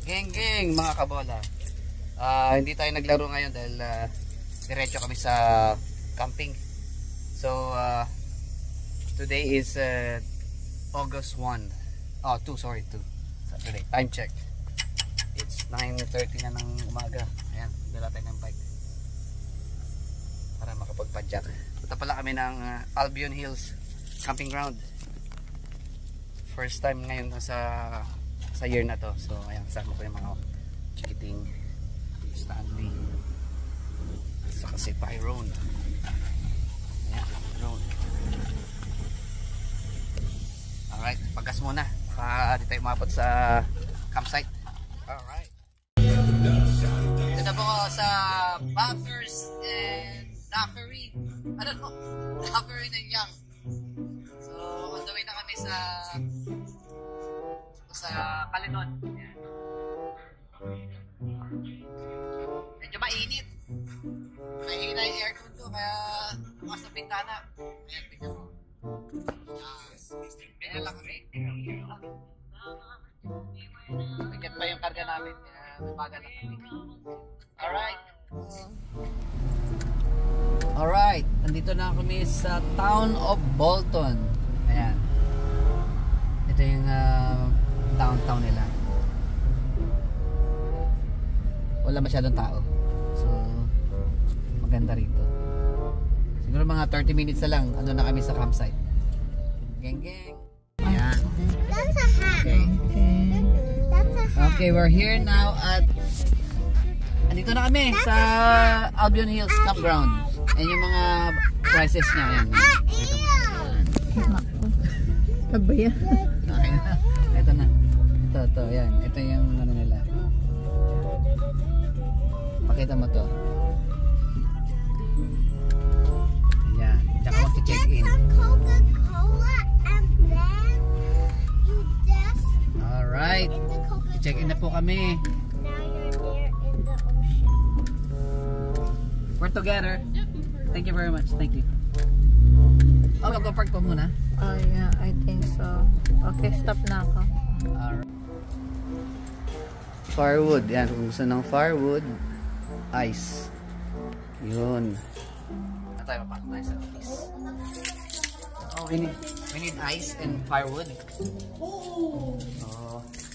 Geng mga kabola. Hindi tayo naglaro ngayon dahil diretso kami sa camping. So today is August 1. Oh, 2, sorry, 2. Saturday. Time check. It's 9:30 na ng umaga. Ayan, dala tayo ng bike para makapagpadyak. Punta pala kami ng Albion Hills Camping Ground. First time ngayon sa year na to. So ayan, kasama ko yung mga chikiting Stanley at saka si Tyrone. Ayan, Tyrone. Alright, paggas muna baka di tayo umabot sa campsite. Alright, dito na po ako sa Bathurst and Dockery. Ano no? Dockery and Young. So on the way na kami sa Kalinon. Ayan. Medyo mainit. Mahina yung aircon ko kaya bukas sa bintana. Ayan, tingnan mo. Kaya lang kami. Ticket pa yung karga namin. Mabagal na kami. Alright. Nandito na kami sa Town of Bolton. Ayan. Ito yung downtown nila. Wala masyadong tao. So maganda rito. Siguro mga 30 minutes na lang ano na kami sa campsite. Geng. Ayan. Okay, we're here now at andito na kami sa Albion Hills Campground. Ayan yung mga prices niya. Ayan. Abaya. Okay na. Ito na. Ito. Ayan. Ito yung ano nila. Pakita mo to. Ayan. Tsaka mag-check in. Alright. Check in na po kami. We're together. Thank you very much. Thank you. Oh, magpa-park po muna. Oh yeah, I think so. Okay, stop na ako. Alright. Firewood. Yan. Kung gusto ng firewood, ice. Yun. Na tayo papasok tayo sa office. Oh, we need ice and firewood. Oh,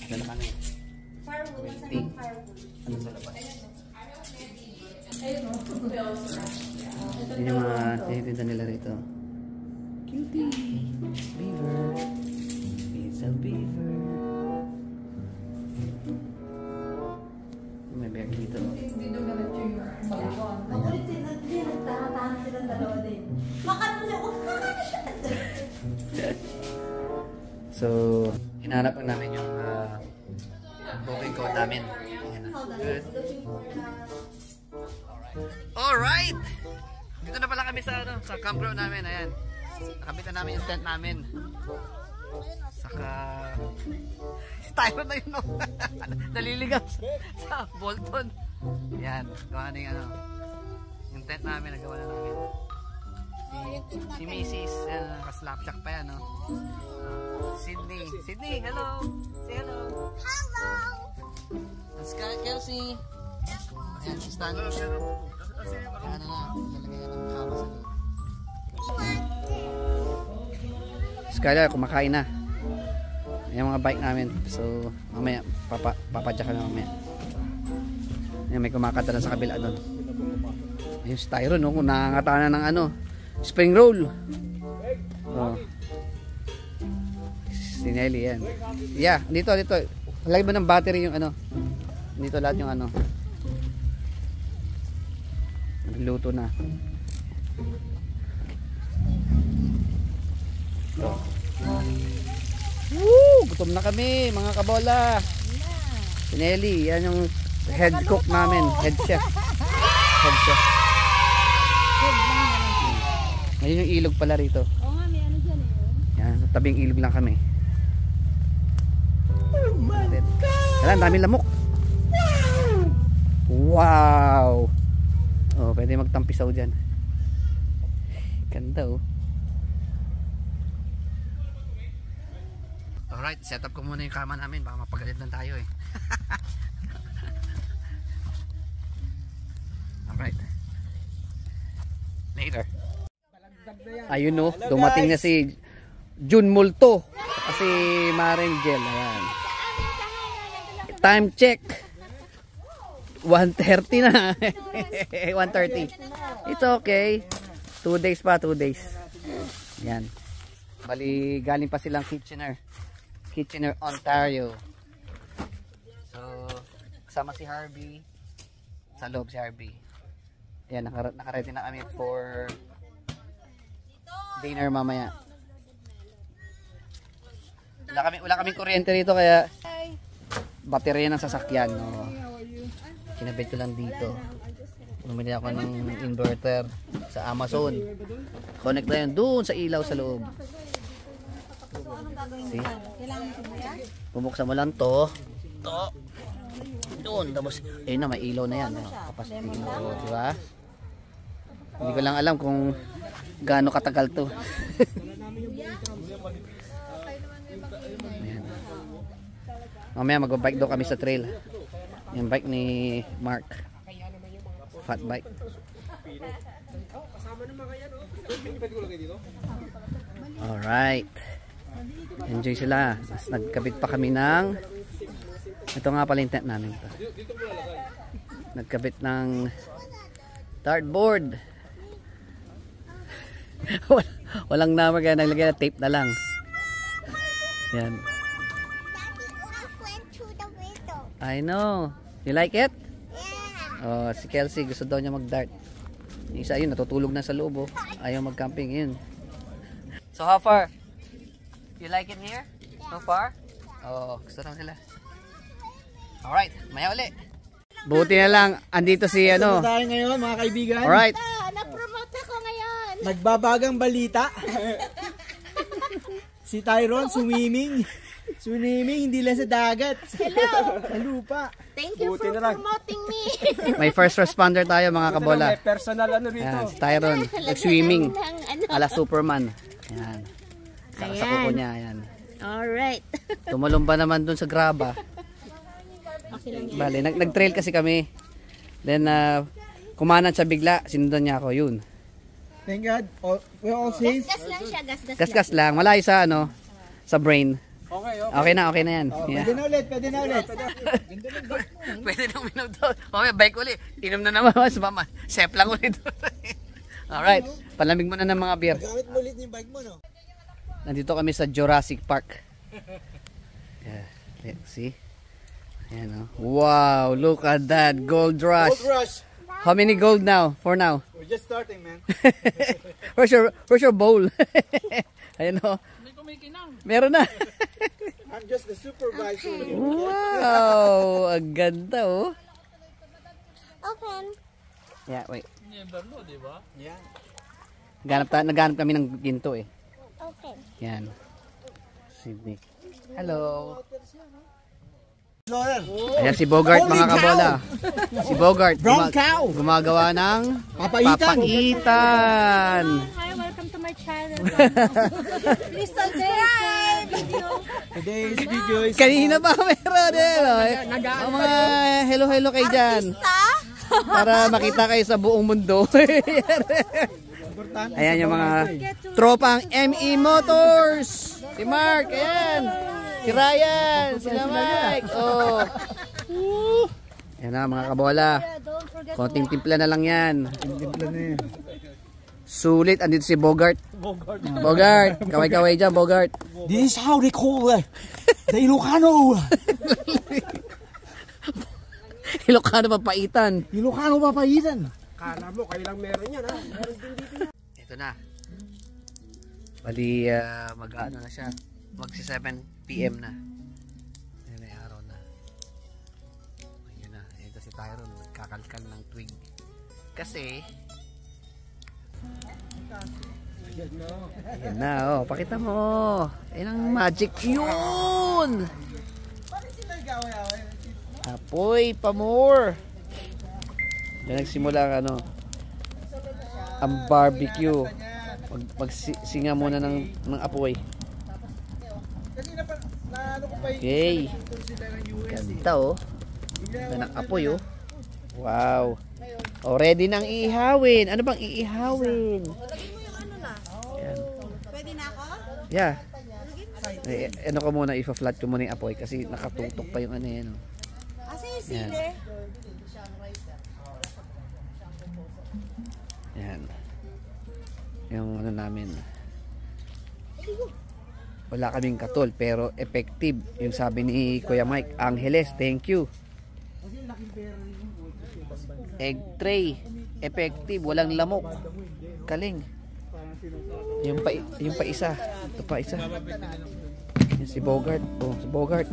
dala kami. Firewood. Waiting. Ano sa labas? Yun yung mga tinitinda nila rito. Cutie! Beaver! It's a beaver! May bear dito. So, hinanap lang namin yung booking code namin. Good. Alright! Dito na pala kami sa campground namin. Ayan. Nakabitan namin yung tent namin. Saka tayo na yun. Naliligaw sa Bolton. Ayan. Gawa na yung tent namin. Nagawa na namin. Si Mrs. Nakaslapshak pa yan. Sydney. Sydney, hello. Say hello. Hello. Sky, Kelsey. Ayan, si Stanley. Ayan na. Lalagay yan ng kama sa loob. Skylar, kumakain na. Yung mga bike namin. So, mamaya, papadyakan na mamaya. Ayan, may kumakanta na sa kabila doon. Ayun, si Tyrone, kung nakangata na ng spring roll. Oh. Si Nelly, yan. Yeah, dito. Lagay mo ng battery yung dito lahat yung Luto na. Woo! Gutom na kami, mga kabola. Si Nelly, yan yung head cook namin. Head chef. Ngayon yung ilog pala rito. Oo nga, may ano dyan eh. Yan, sa tabing ilog lang kami. Alam, daming lamok. Wow! Oh, pwede magtampisaw dyan. Ganda oh. Alright, set up ko muna yung kama namin. Baka mapagalit lang tayo eh. Ayun no, dumating na si Jun Multo. Kasi Marangel. Ayan. Time check. 1:30 na. 1:30. It's okay. 2 days pa, 2 days. Yan. Bali, galing pa silang Kitchener. Kitchener, Ontario. So, kasama si Harvey. Sa loob si Harvey. Yan, nakaready na kami for dinner mamaya. Wala kaming kuryente rito kaya baterya ng sasakyan. No? Kinabit ko lang dito. Bumili ako ng inverter sa Amazon. Connect na yun doon sa ilaw sa loob. See? Bubuksan mo lang to. Doon. Tapos, ayun na, may ilaw na yan. Kapasok yung ilaw. Diba? Hindi ko lang alam kung gaano katagal to. Ayan. Mamaya magbabike daw kami sa trail. Yung bike ni Mark. Fat bike. Alright. Enjoy sila. Mas nagkabit pa kami ng ito nga pala yung tent namin to. Nagkabit ng dartboard. Walang number kaya naglagay na tape na lang. Yan. I know. You like it? Oh, si Kelsey gusto daw niya mag-dart. Yung isa yun, natutulog na sa loob. Oh. Ayaw mag-camping yun. So how far? You like it here? So far? Oh, gusto lang sila. Alright, maya uli. Buti na lang, andito si ano. Tayo ngayon mga kaibigan. Alright. Na-promote ako ngayon. Nagbabagang balita. Si Tyrone swimming. Swimming, hindi lang sa dagat. Hello. Sa lupa. Thank you for promoting me. May first responder tayo mga kabola. May personal ano rito. Ayan, si Tyrone, nag-swimming. Ala Superman. Ayan. Sa kuko niya, ayan. Alright. Tumalumba naman dun sa graba. Bale, nag-trail kasi kami. Then, kumanan siya bigla. Sinundan niya ako, yun. Thank God. We're all safe. Gas lang siya, gas Kaskas lang. Malayo sa ano, sa brain. Okay Okay na yan. Yeah. Pwede na ulit, pwede na ulit. Pwede nang minuto. Mamaya, bike uli. Inom na naman. Mama, sep lang ulit. Alright. Palamig mo na ng mga beer. Gamit mo ulit yung bike mo, no? Nandito kami sa Jurassic Park. Yeah. See? Ayan, oh. Wow, look at that. Gold rush. Gold rush. How many gold now? For now? We're just starting, man. Where's your bowl? Ayan, oh. Meron na. I'm just the supervisor. Wow, ang ganda, oh. Open. Yeah, wait. Yeah. Naghanap kami ng ginto, eh. Okay. Yan. Sydney. Hello. Ayan si Bogart, mga kabola. Si Bogart. Brown cow. Gumagawa ng Papaitan. papaitan. Hi, welcome to my channel. Please subscribe. Today's video is Kanina pa meron eh. Ang mga hello kay dyan. Para makita kayo sa buong mundo. Ayan yung mga tropang ME Motors. Si Mark, ayan. Si Ryan, si Mike. Oh. Ayan na mga kabola. Konting timpla na lang yan. Sulit, andito si Bogart. Bogart, kaway-kaway dyan, Bogart. This is how they call it. The Ilocano. Ilocano papaitan. Ilocano papaitan. Kala mo, kayo lang meron yan, ha? Meron din dito. Ito na. Bali, mag-ano na siya. Magsi 7 PM na. Ayan ay araw na. Ayun na. Ito si Tyrone. Nagkakalkal ng twig. Kasi, ayan na, oh. Pakita mo. Ayan ang magic. Yun! Apoy pa more. Diyan nagsimula ang ano, ang barbecue. Magsinga muna ng apoy. Okay. Ganda, oh. Ganda ng apoy, oh. Wow. Oh, ready nang iihawin. Ano bang iihawin? Yeah. Ano ko muna, ipa-flat ko muna yung apoy kasi nakatutok pa yung ano yan. Asa yung sili? Yan. Yung ano namin. Wala kaming katol pero effective. Yung sabi ni Kuya Mike, Angeles, thank you. Egg tray, effective, walang lamok. Kaling. Yung pa isa. Ito pa isa. Yung si Bogart. Oh, si Bogart.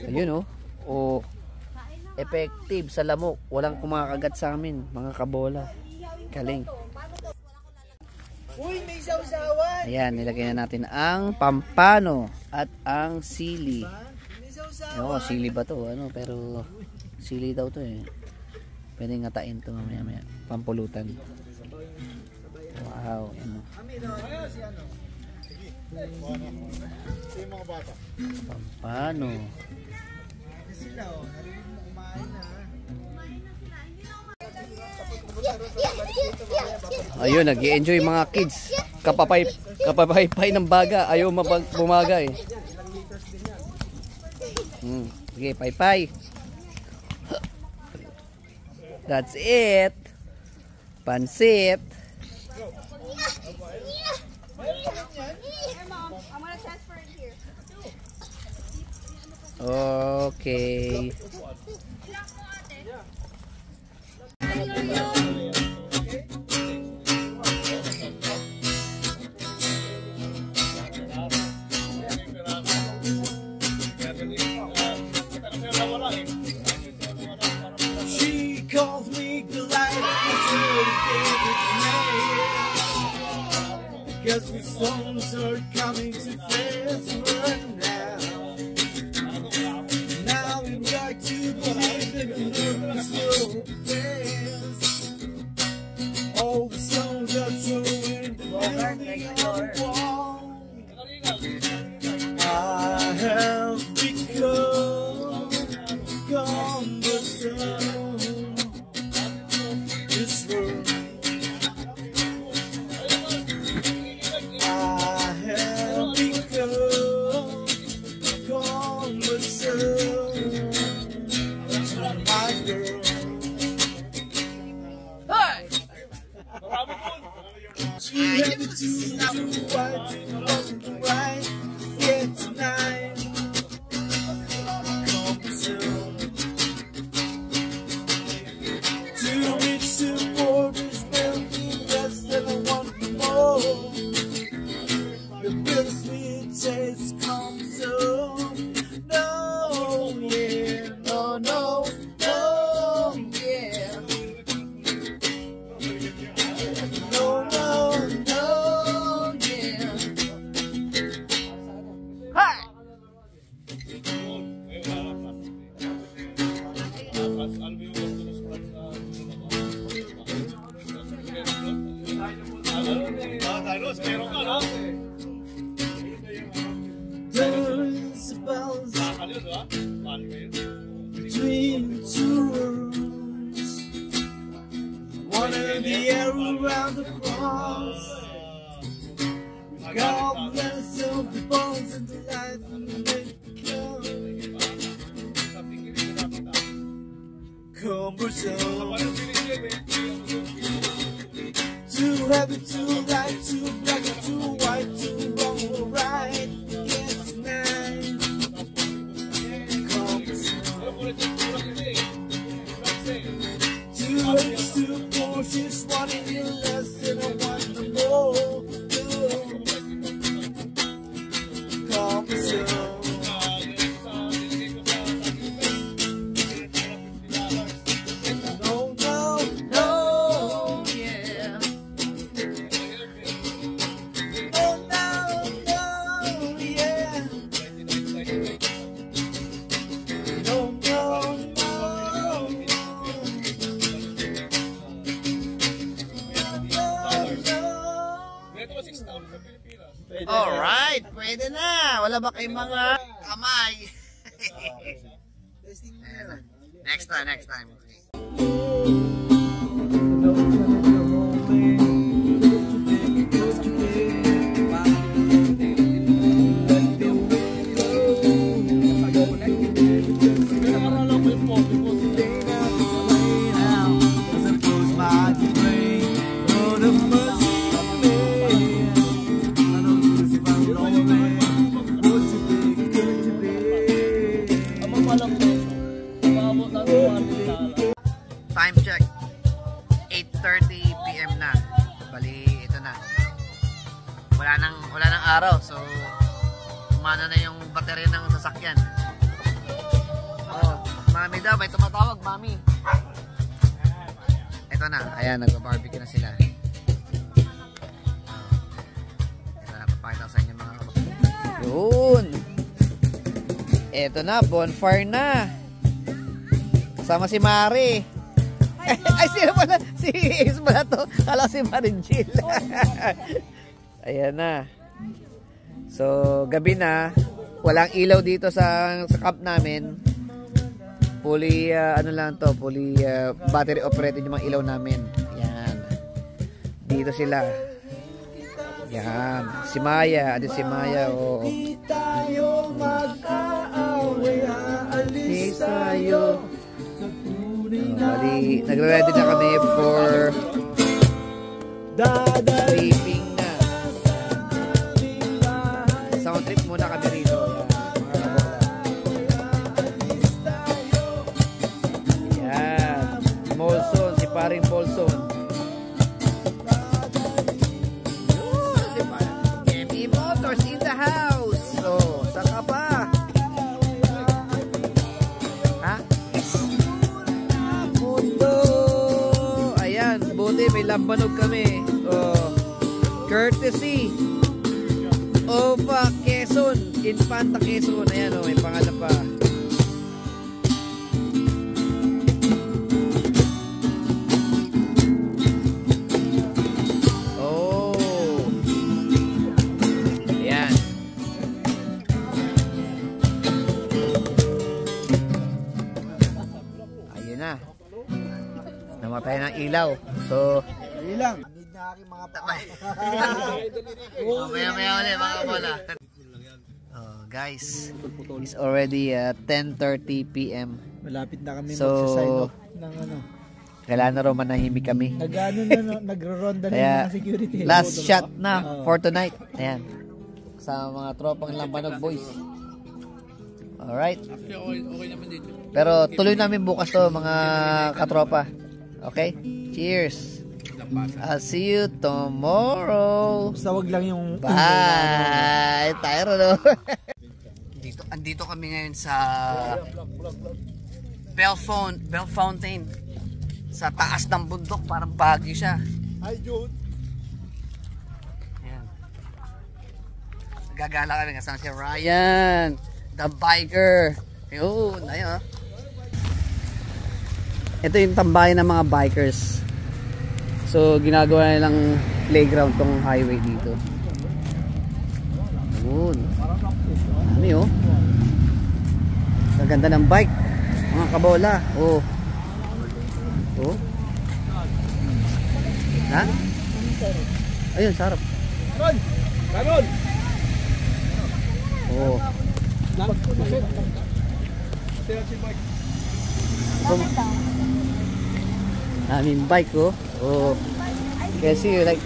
Ayun oh. Oh. Effective sa lamok. Walang kumakagat sa amin, mga kabola. Kaling. Uy, may sausawan! Ayan, nilagay na natin ang pampano at ang sili. May sausawan! Oo, sili ba to? Ano, pero sili daw to eh. Pwede ngatain to mamaya-maya. Pampulutan. Wow, ano. Pampano. Sila oh, narinig mo kumain na. Ayun, nag-i-enjoy mga kids. Kapapay ng baga. Ayaw bumaga eh. Sige, pay-pay. That's it. Pansit. Okay. She calls me Goliath, because the songs are coming to fast right now. Now we've got to believe that the moon will pass. All the songs are showing the building on the wall. I have become cumbersome. This world. I have become cumbersome to my girl. Too heavy to do right, yeah, tonight. Cumbersome. Too rich to afford this building, less than I want more. The bittersweet taste comes up. No, yeah, no, no, no, yeah. No, no, no, yeah. Hi! Principles between two worlds, one in the air around the cross. God bless all the bones and the life and the cumbersome. Too heavy, too light, too black, too white, too wrong or right. Yes, tonight. Cumbersome. Too rich, too cautious, wanting you less than I want no more. Cumbersome. No, no, no, yeah. No, no, no, yeah. No, no, no. Alright, pwede na. Wala ba kayong mga kamay? Next time. gumana na yung baterya ng sasakyan. Oh, mami daw, may tumatawag, mami. Ito na, ayan, nag-barbecue na sila. Ito na, papakita ko sa inyo mga kapatid. Yun! Ito na, bonfire na. Kasama si Mari. Ay, sino pala? Si Ace pala to. Kala si Marin Jill. Ayan na. So, gabi na. Walang ilaw dito sa camp namin. Fully, ano lang to, fully battery operated yung mga ilaw namin. Ayan. Dito sila. Ayan. Si Maya. Adi si Maya. Oh. Di tayo mag-aaway, aalis tayo sa tunay na Bali, nagre-ready na kami for dadalhin sleeping na. Sound trip muna kami rito. Ayan. Molson, si paring Molson. ME Motors in the house. Oh, saka pa. Ha? Mundo. Ayan, buti may lambanog kami. Oh, courtesy of Quezon, Infanta Quezon. Ayan oh, may pangalan pa. Oh. Ayan. Ayun na. Namatay ng ilaw. So, Dali lang. Need na aking mga paa. maya ulit mga bola. Oh, guys, it's already 10:30 PM. Malapit na kami So, magsa-sign off ng ano. Kailangan na rin manahimik kami. Nag-ano na, no, nagro-ronda na yung Kaya, mga security. last shot na for tonight. Ayan. Sa mga tropang Lambanog boys. Alright. Pero tuloy namin bukas to mga katropa. Okay? Cheers. I'll see you tomorrow. Basta wag lang yung... Bye! Tayo no? Andito kami ngayon sa Bell Fountain. Sa taas ng bundok. Parang Baguio siya. Hi, Jude. Ayan. Gagala kami kasama si Ryan, the biker. Yun, ayun. Ito yung tambayan ng mga bikers. So, ginagawa nilang playground tong highway dito. Yun. Ano yun? Ang ganda ng bike. Mga kabola. Oh. Oh. Ha? Ayun, sarap. Karon! Oh. Aming bike oh. Oh. Kasi like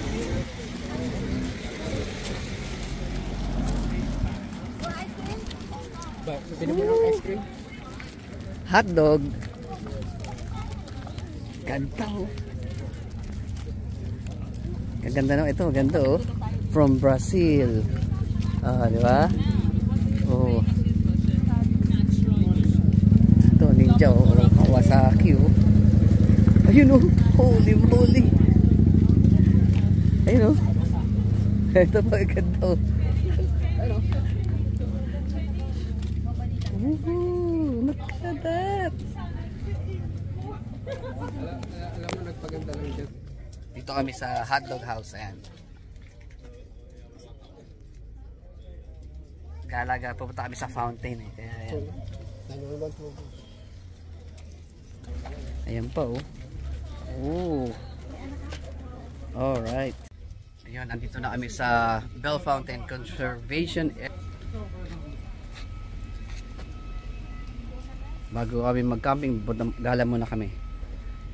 hot dog. Ganda oh. Ganda no ito, ganda oh. From Brazil. Ah, di ba? Oh. Ito ninja oh, Kawasaki oh. Ayun oh, holy moly. Ayun oh. Ito pa ganda oh. Woohoo, look at that. Alam mo nagpaganda lang dito. Dito kami sa hotdog house, ayan. Galaga, pupunta kami sa fountain eh. Kaya ayan. Ayan pa oh. Oh. Alright. Ayun, andito na kami sa Bell Fountain Conservation Area. Bago kami mag-camping, gala muna kami.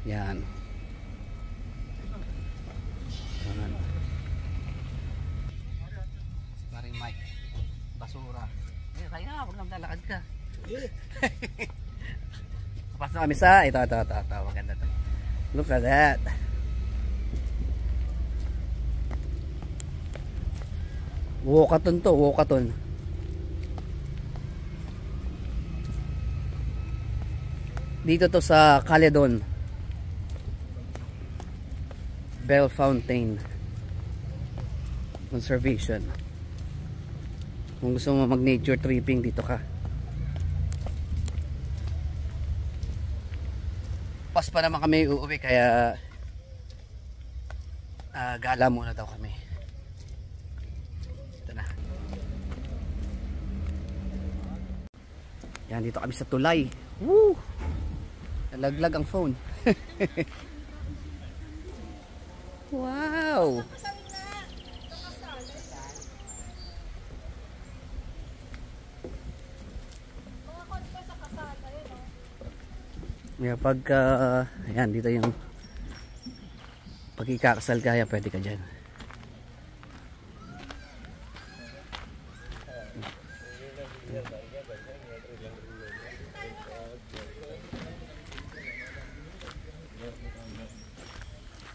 Yan. Yan. Paring Mike. Basura. Eh, kaya nga, huwag lang lalakad ka. Pasok kami sa, ito. Maganda to. Look at that. Wokaton to, wokaton. Dito to sa Caledon. Bell Fountain Conservation. Kung gusto mo mag nature tripping, dito ka. Pas pa naman kami uuwi, kaya gala muna daw kami. Ito na. Yan, dito kami sa tulay. Woo! Nalaglag ang phone. Wow! Yeah, pagka ayan, dito yung pag ikakasal kaya pwede ka dyan.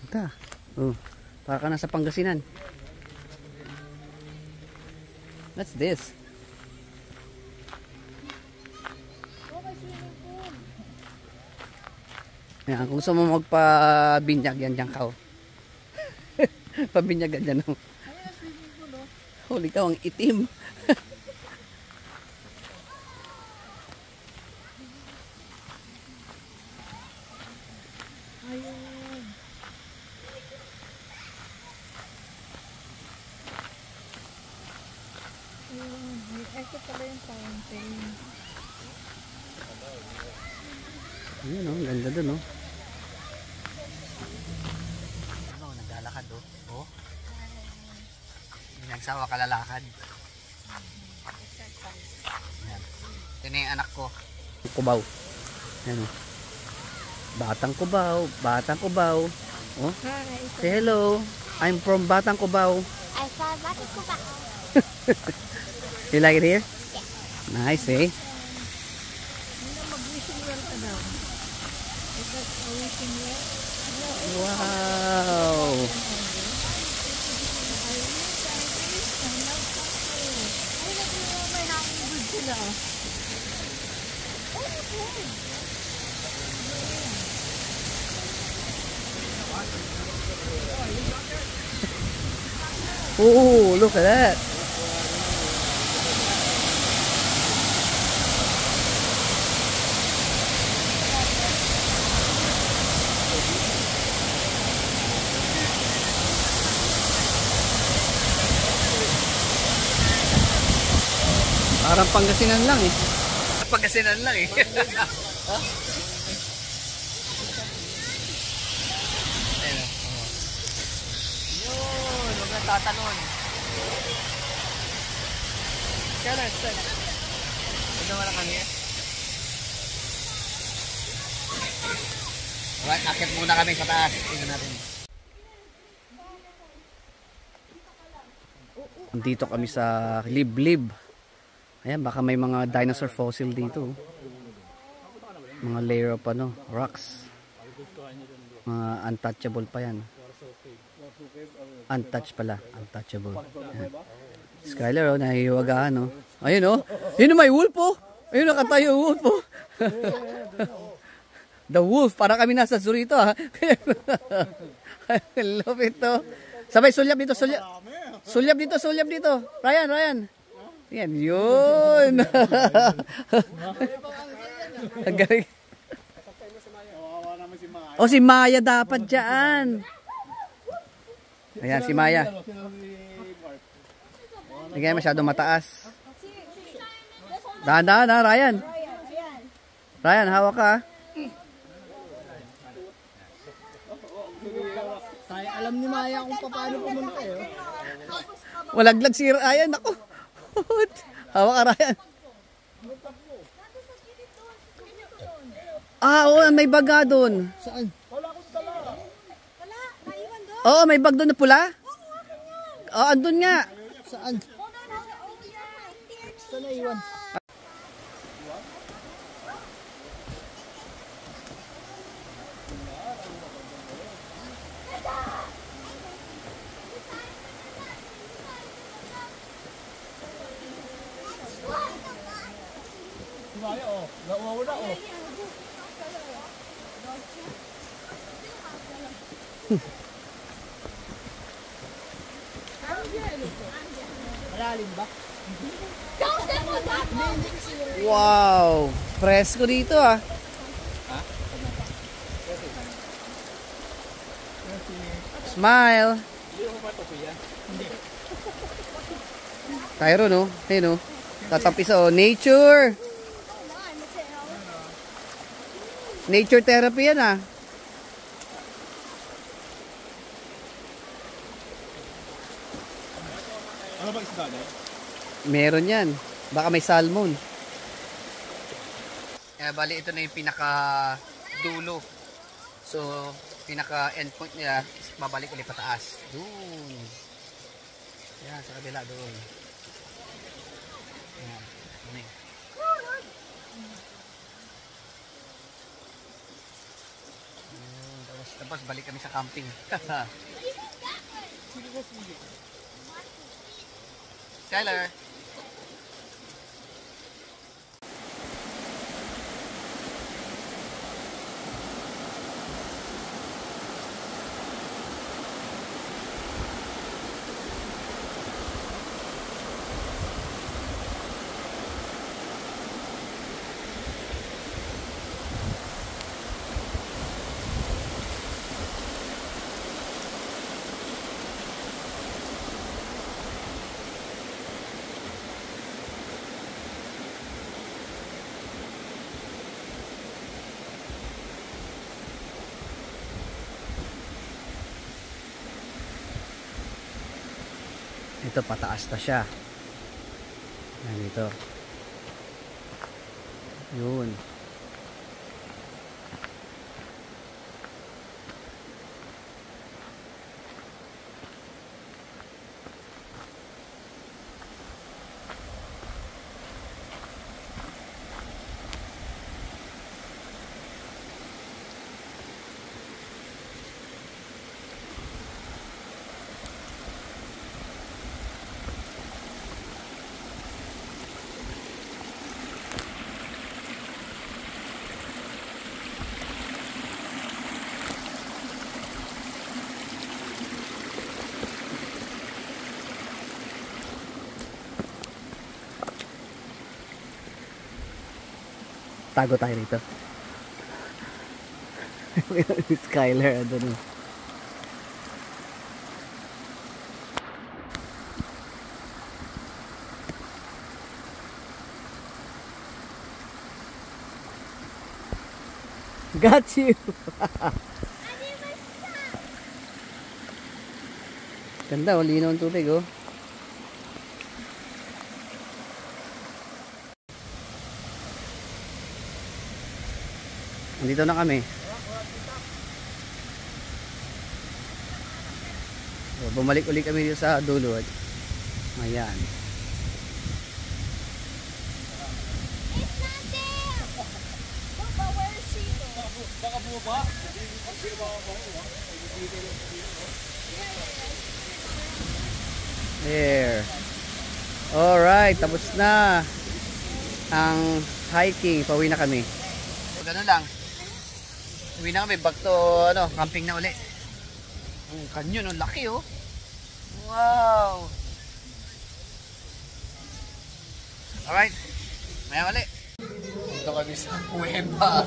Ito. Oh, para ka nasa Pangasinan. What's this? Yan, kung gusto mo magpa-binyag yan dyan ka. Pabinyagan dyan. Holy cow, ang itim. Ito pala yung fountain. Ayun, oh, ganda dun, oh. Ano, naglalakad, oh. Oh. Hindi nagsawa kalalakad. Yan. Ito na yung anak ko. Kubaw. Yan, oh. Batang Kubaw. Batang Kubaw. Oh. Say hello. I'm from Batang Kubaw. I saw Batang Kubaw. You like it here? Yes. Nice, eh? Mag-wishing well ka daw. Is that a wishing well? Wow! May hummingbird sila. Oh, look at that! Parang Pangasinan lang eh. Pangasinan lang eh. Yun, huwag na tatalon. Kaya ito wala kami eh. Alright, akit muna kami sa taas. Tingnan natin. Dito kami sa Liblib. Ayan, baka may mga dinosaur fossil dito. Mga layer of ano, rocks. Mga untouchable pa yan. Untouched pala. Untouchable. Ayan. Skyler, oh, nahihiwagaan, oh. Ayun, oh. Yun, may wolf, oh. Ayun, nakatayo, wolf, oh. The wolf. Para kami nasa zoo rito, ha. Love ito. Sabay, sulyap dito, sulyap. Sulyap dito, sulyap dito. Ryan, Ryan. Yan, yun. Ang galing. Oh, si Maya dapat dyan. Ayan, si Maya. Hindi kaya masyadong mataas. Dahan-dahan, ha, Ryan. Ryan, hawak ka. Tayo alam ni Maya kung paano pumunta eh. Walaglag si Ryan. Ako. Hawak ka, Ryan. Ah, oo, may baga doon. Saan? Wala, naiwan doon. Oo, may bag doon na pula. Oo, andun nga. Saan? Saan naiwan? Maya, oh. Nauwawa na, oh. Malalim ba? Wow! Presko dito ah. Smile! Tyro no? Hey no? Tatapis oh. Nature! Nature therapy yan ah. Ano ba isda na? Meron yan. Baka may salmon. Bali ito na yung pinaka dulo. So, pinaka endpoint niya is babalik ulit pataas. Doon. Yan, sa kabila doon. Yan. Ano yun? Tapos balik kami sa camping. Skyler. Ito pataas na siya. Yan ito. Yun. Tago tayo rito. Skyler, ano no. Got you. Ganda, oh, linaw ang tubig, oh. Dito na kami. So, bumalik ulit kami dito sa dulo. Ayan. It's not there! Papa, where is she? Baka bumaba? There. Alright, tapos na ang hiking. Pauwi na kami. So, ganun lang. Uwi na kami. Back to ano, camping na uli. Ang canyon, ang laki oh. Wow. Alright. Maya uli. Ito kami sa Cueva.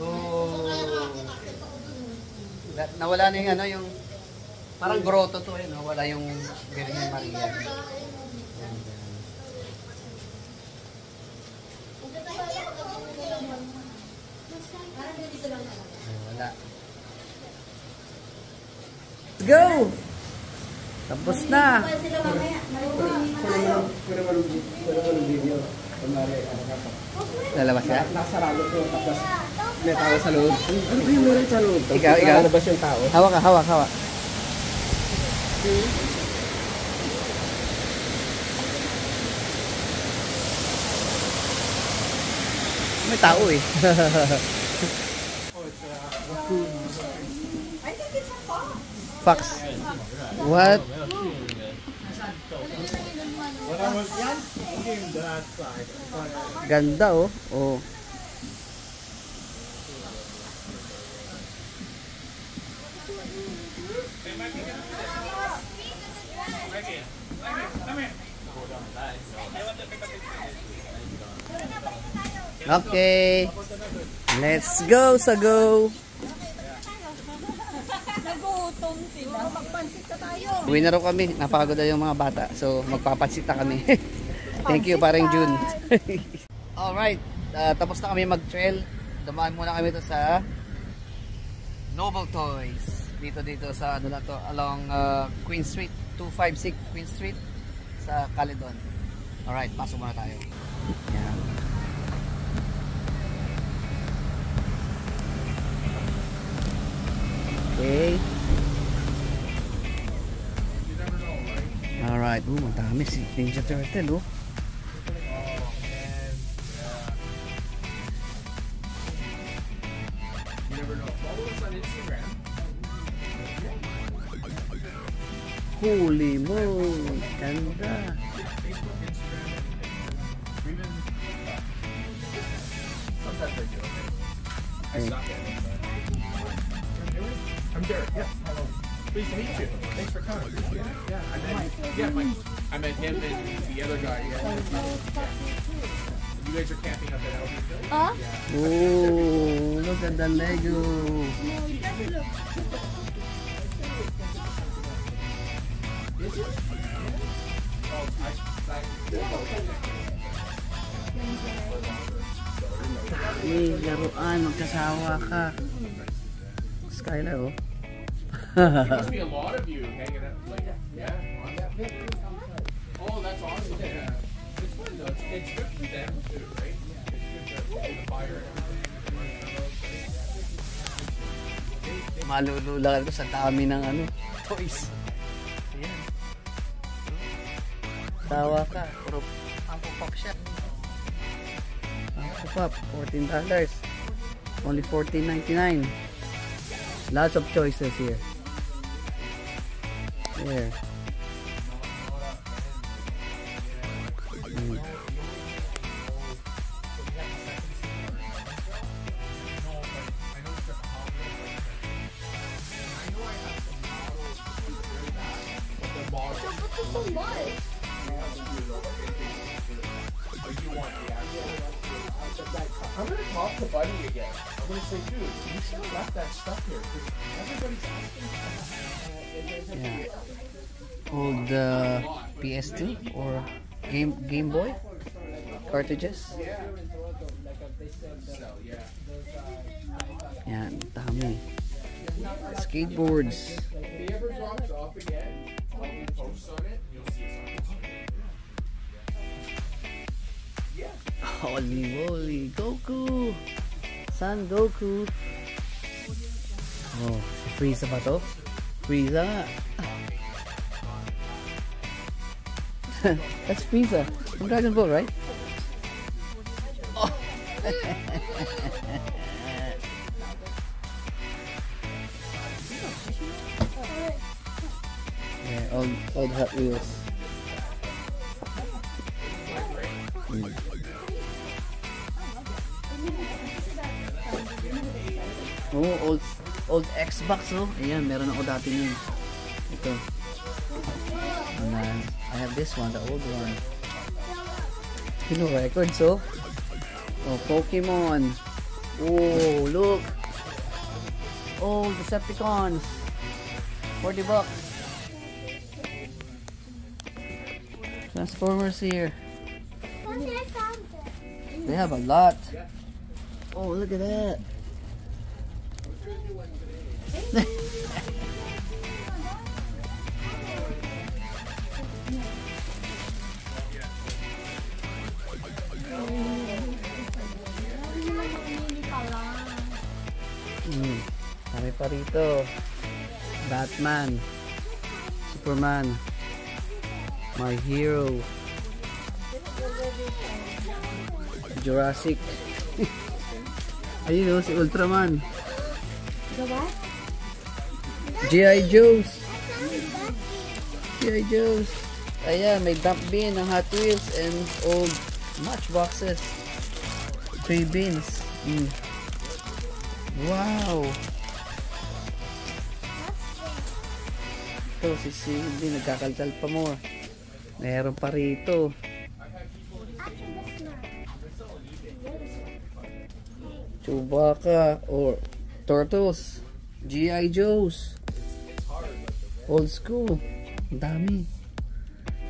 Oh. Nawala na yung ano, yung parang grotto to eh, nawala yung Virgen Maria. Wala. Go! Tapos na! Lalabas ka? Nakasarado ko tapos may tao sa loob. Ano ba yung meron sa loob? Ikaw. Lalabas yung tao. Hawak ka, hawak. May tao eh. I think it's a fox. Fox? What? Ganda oh. Oh. Okay. Let's go sa go. Nagutom sila. Magpansit ka tayo. Uwi na rin kami. Napagod na yung mga bata. So magpapansit na kami. Thank you paring June. Alright. Tapos na kami mag-trail. Dumaan muna kami to sa Noble Toys. Dito sa ano na to. Along Queen Street. 256 Queen Street. Sa Caledon. Alright. Pasok muna tayo. Yan. Okay. Alright. Ang dami si Ninja Turtle, oh. Holy moly. Ganda. Okay. I'm Derek. Yes. Hello. Pleased to meet you. Thanks for coming. Yeah, I met him and the other guy. Yeah. You guys are camping up at Elgin. Huh? Oh, look at the Lego. May laruan, magkasawa ka. Skylar, oh. There must be a lot of you hanging out. Like, yeah. Oh, that's awesome. Yeah. It's fun though. It's good for them too, right? It's good for the fire and everything. Malulula ko sa dami ng ano, toys. Ayan. Tawa ka. Puro pop siya. Pop, $14. Only $14.99. Lots of choices here. There. I'm gonna talk to Buddy again. I'm gonna say, dude, you should have left that stuff here because everybody's asking. Yeah. Old PS2 or Game Boy cartridges. Yan, dami. Skateboards. If he ever drops off again, I'll post on it. You'll see something. Holy moly, Goku! Son Goku! Oh, si Frieza ba to? Frieza nga. That's Frieza from Dragon Ball, right? Oh. Yeah, old Hot Wheels. Oh, old Xbox, oh. Ayan, meron ako dati nun. Ito. And then, I have this one, the old one. Kino records, oh. Oh, Pokemon. Oh, look. Oh, Decepticons. $40. Transformers here. They have a lot. Oh, look at that. Kami pa rito. Batman, Superman, My Hero, Jurassic. Ayun, si Ultraman. G.I. Joe's. G.I. Joe's. Ayan, may dump bin ng Hot Wheels and old matchboxes. 3 bins. Wow! Ito, si Cindy, nagkakalkal pa mo. Meron pa rito. Chewbacca or Turtles. G.I. Joes. Old school. Ang dami.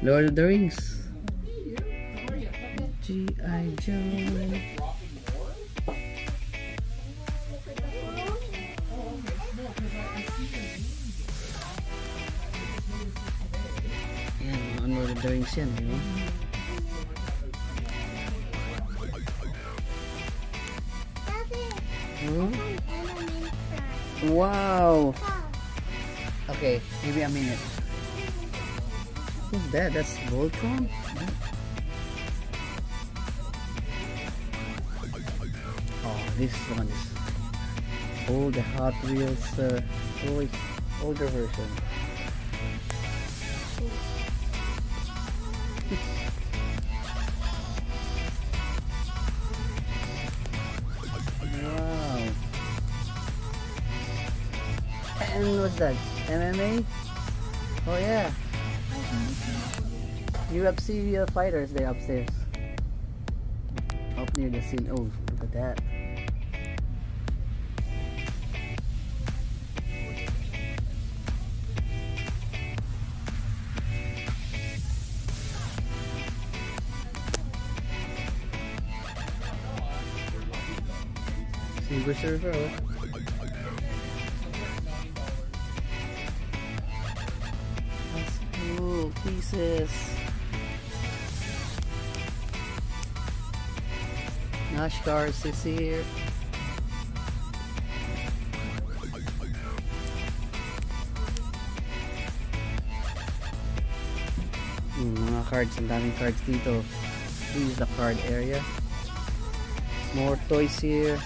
Lord of the Rings. G.I. Joe. Yan, mga Lord of the Rings yan. Yun. Wow. Okay, maybe a minute. Who's that? That's Voltron? Oh, this one is old Hot Wheels toys, older version. Wow. And what's that? MMA? Oh yeah. UFC fighters, they're upstairs. Up near the scene. Oh, look at that. Silver Surfer, oh. That's cool. Pieces. Nash cars is here. Mga cards, ang daming cards dito. This is the card area. More toys here.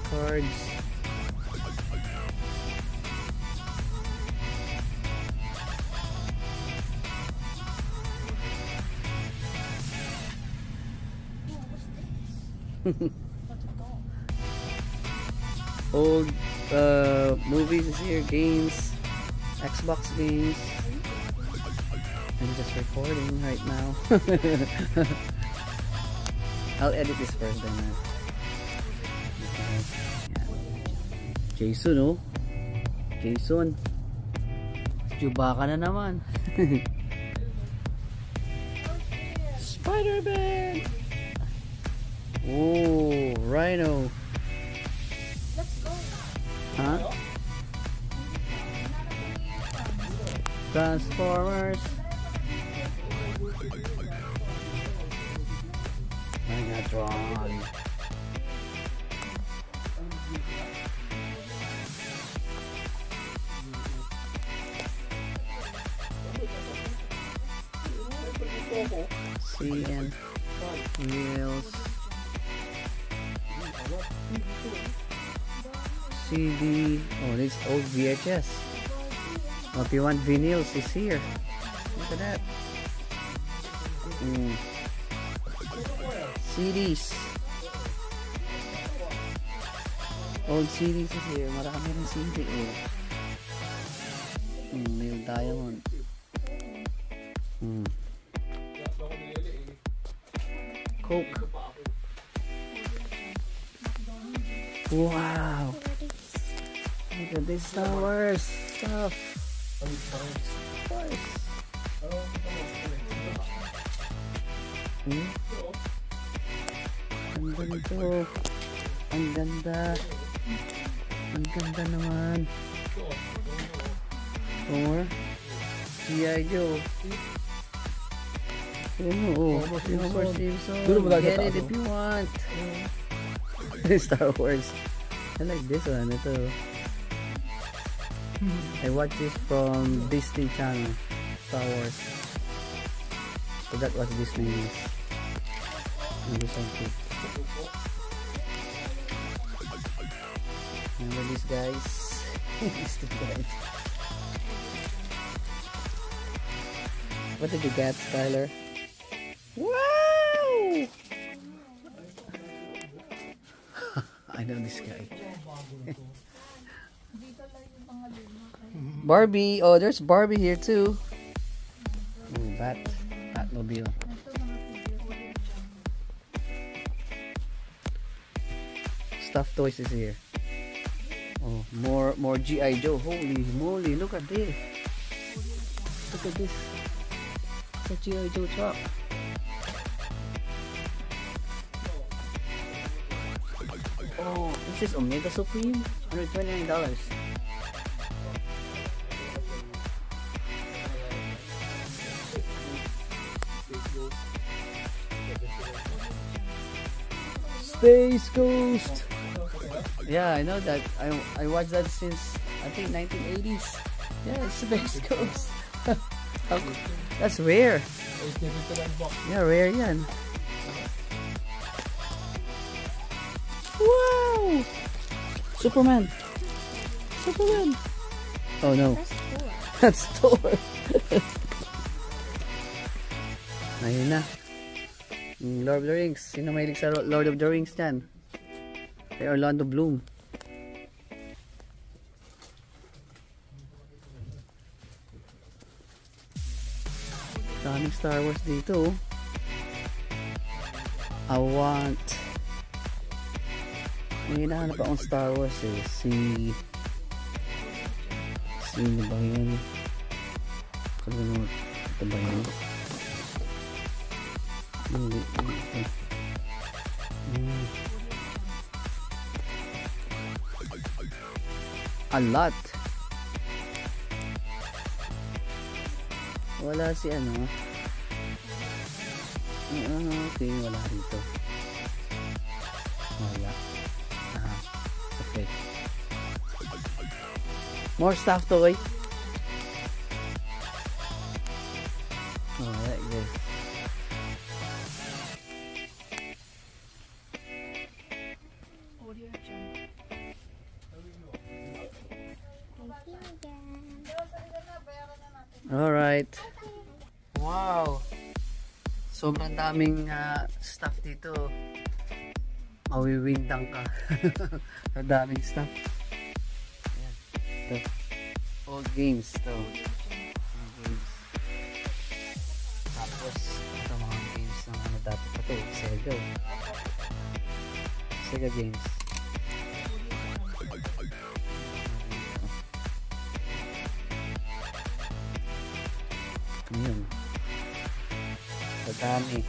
Cards. Old movies is here, games, Xbox games. I'm just recording right now. I'll edit this first then. Jason, oh. Jason. Chewbacca na naman. Spider-Man. Oh, Rhino. Let's go. Huh? Transformers. Megatron. CN Wheels. CD. Oh, this old VHS. Oh, if you want vinyls, it's here. Look at that. CDs. Old CDs is here. Marami rin CD. Oh. Neil Diamond. Coke. Wow. Look at this Star Wars stuff. Ang ganda nito. Ang ganda. Ang ganda naman. More. G.I. Joe. Oh, Homer Simpson. Get it if you want. Star Wars. I like this one. Ito. I watched this from Disney Channel. Star Wars. So that was Disney. Remember these guys? These two guys. What did you get, Skylar? Wow! I know this guy. Barbie. Oh, there's Barbie here too. Oh, Batmobile. Stuffed toys is here. Oh, more G.I. Joe. Holy moly, look at this. Look at this. It's a G.I. Joe truck. Oh, this is Omega Supreme. $129. Space Ghost. Yeah, I know that. I watched that since I think 1980s. Yeah, it's Space Ghost. That's rare. Yeah, rare yan. Wow! Superman. Superman. Oh no. That's Thor. Ayun na. Lord of the Rings. Sino mahilig sa Lord of the Rings dyan? Kay Orlando Bloom. Daming Star Wars dito. I want... May hinahanap akong Star Wars eh. Sino ba yun? Ito ba yun? Hindi. A lot. Wala si ano. Okay, wala dito. Wala. Okay. More stuff toy. Oh, like this. Alright. Wow. Sobrang daming stuff dito. Mawiwindang ka. Ang daming stuff. Ayan. Ito. Old games to. Old games. Tapos, ito mga games ng ano dapat pa to. Sega. Sega games. Yun. Sa dami.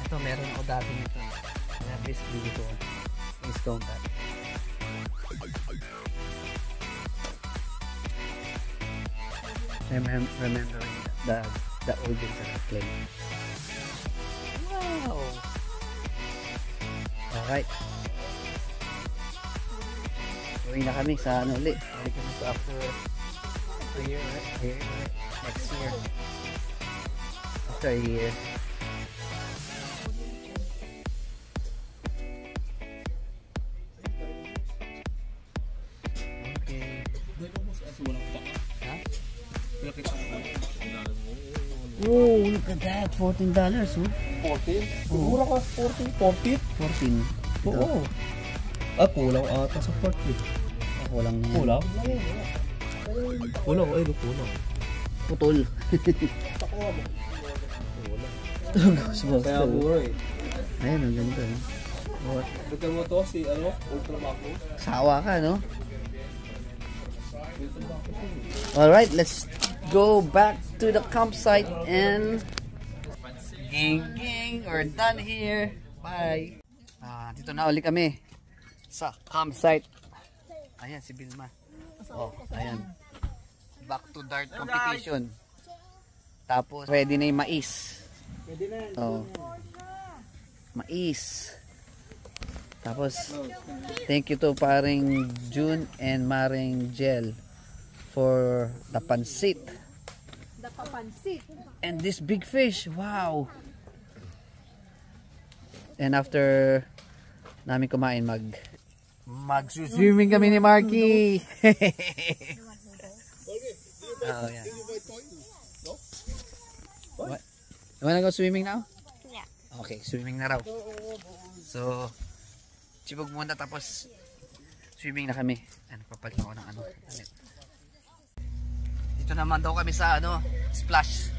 Ito meron ako dati nito. Kaya basically dito. Please count that. Remembering the old games that I played. Wow! Alright. Uwi na kami sa ano ulit. Balik kami sa after a year, right? Next year. After a year. Okay. Huh? Oh, look at that. $14. Oh. 14? Mura ka, 14? 14? 14. Oo. Kulang ata sa 14. Kulang na yan. Kulang? Kulang, ay, kulang. Putol. Kaya mura eh. Ayan, ang ganda. What? Bigyan mo to si, Ultra Macro. Sawa ka, no? Alright, let's go back to the campsite and gang, we're done here. Bye. Dito na ulit kami sa campsite. Ayan si Vilma. Oh, ayan. Back to dart competition. Tapos ready na yung mais. Oh. Mais. Tapos thank you to paring June and Maring Jel for the pansit. The papansit. And this big fish. Wow. And after namin kumain mag-swimming kami ni Marky. Oh, yeah. You wanna go swimming now? Yeah. Okay, swimming na raw. So, sibog muna tapos swimming na kami. Ano, papalit ako ng ano. Dito naman daw kami sa ano, splash.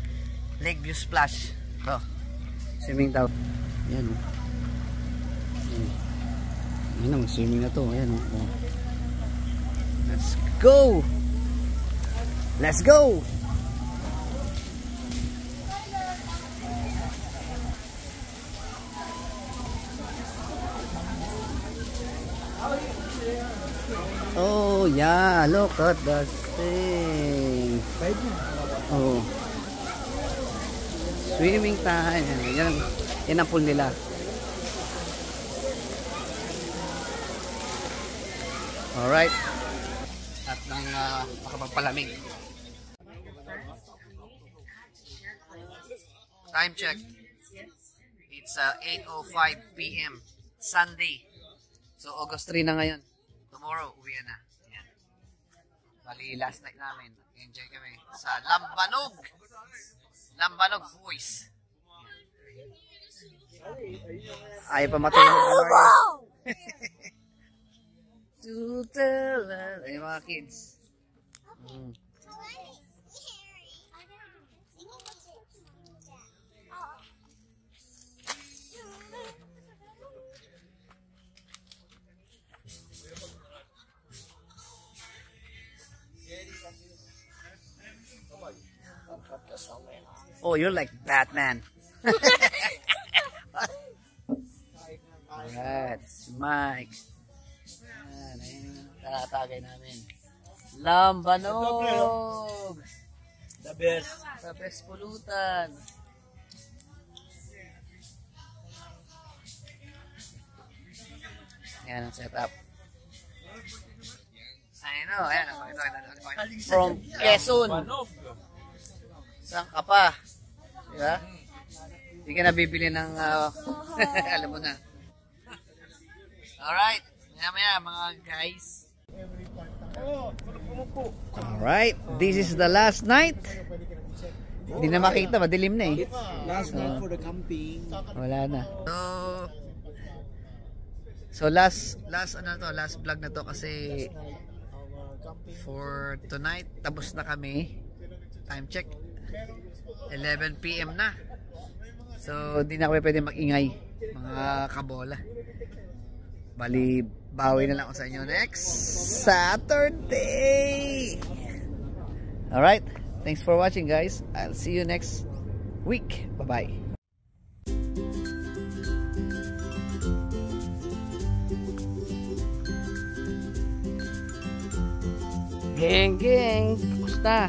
Lakeview Splash. So, swimming daw. Ayan o. Ayan o, swimming na to. Ayan o. Let's go! Let's go! Oh yeah, look at that thing. Oh. Swimming time. Yan ang pool nila. Alright. At nang makapagpalamig. Time check. It's 8:05 p.m. Sunday. So August 3 na ngayon. Tomorrow, uwi na. Ayan. Bali, last night namin. Enjoy kami sa Lambanog. Lambanog Boys. Ayaw pa matulog. Ay, mga kids. Oh, you're like Batman. Alright, Mike. Talatagay namin. Lambanog! The best. The best pulutan. Ayan ang setup. I know, ayan. From Quezon. Saan ka pa? Diba? Hindi ka nabibili ng alam mo na. Alright. Maya mga guys. Alright. This is the last night. Hindi na makita. Madilim na eh. Last night for the camping. Wala na. So last vlog na to kasi for tonight tapos na kami. Time check 11 PM na. So hindi na kami pwede mag-ingay mga kabola. Bali bawi na lang ako sa inyo next Saturday. Alright, thanks for watching guys. I'll see you next week. Bye bye. Geng, kumusta?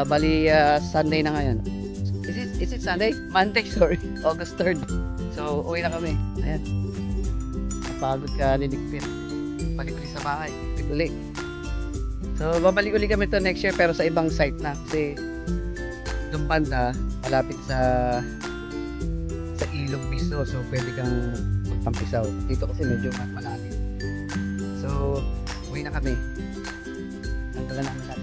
Bali Sunday na ngayon. Is it Sunday? Monday, sorry. August 3rd. So, uwi na kami. Ayan. Napagod ka, liligpit. Balik ulit sa bahay. Balik ulit. So, babalik ulit kami to next year pero sa ibang site na. Kasi, doon banda, malapit sa Ilog Bisto. So, pwede kang magpampisaw. Dito kasi medyo malapit. So, uwi na kami. Ang dala namin natin.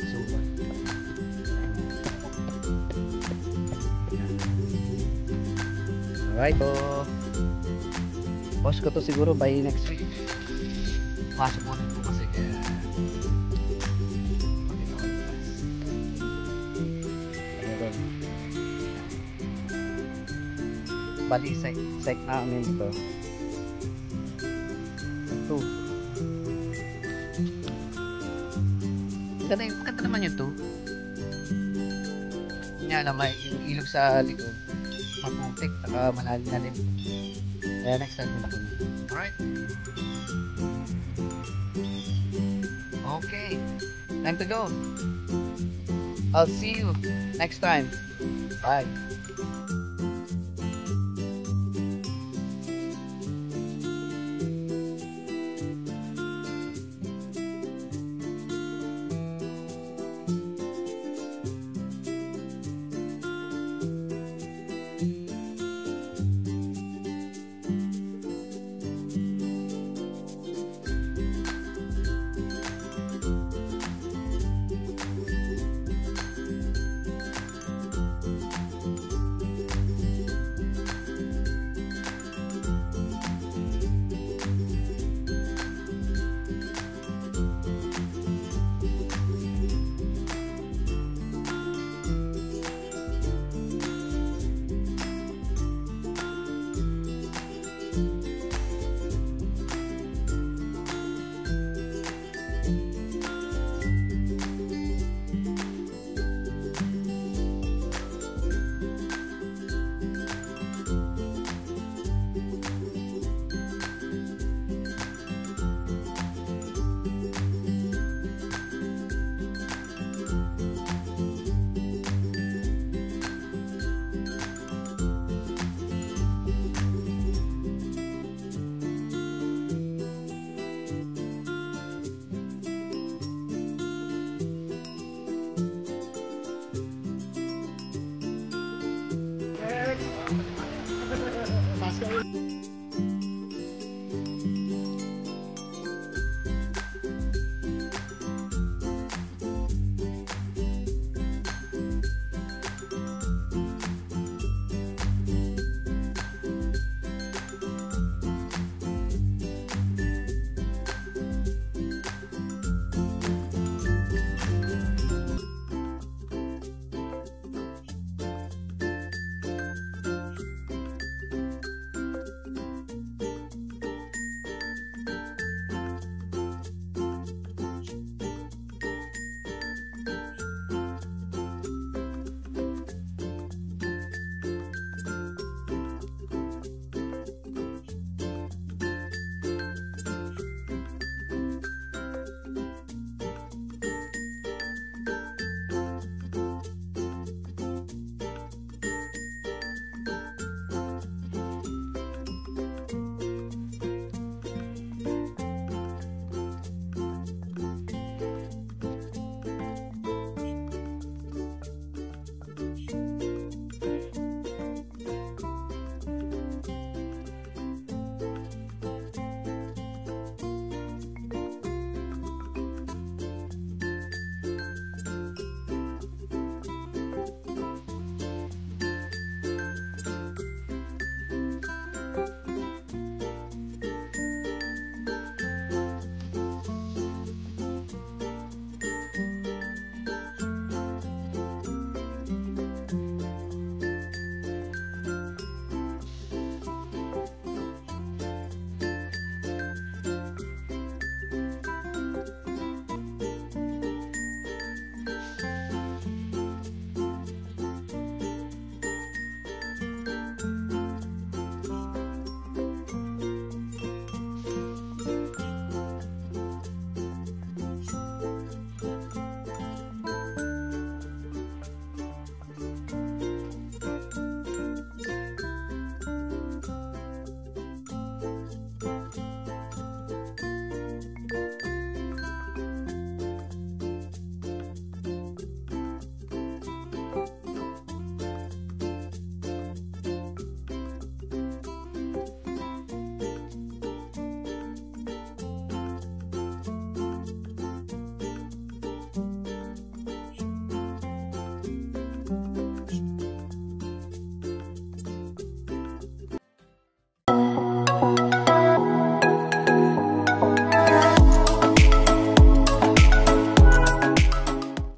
Super. Alright. So, post ko to siguro by next week. Pasok mo na ito kasi kaya bali site namin ito. Ito. Ganda naman yung 2. Hindi alam, may ilog sa likod. Maputik, saka malalim. Kaya next time nila kami. Alright. Okay. Time to go. I'll see you next time. Bye.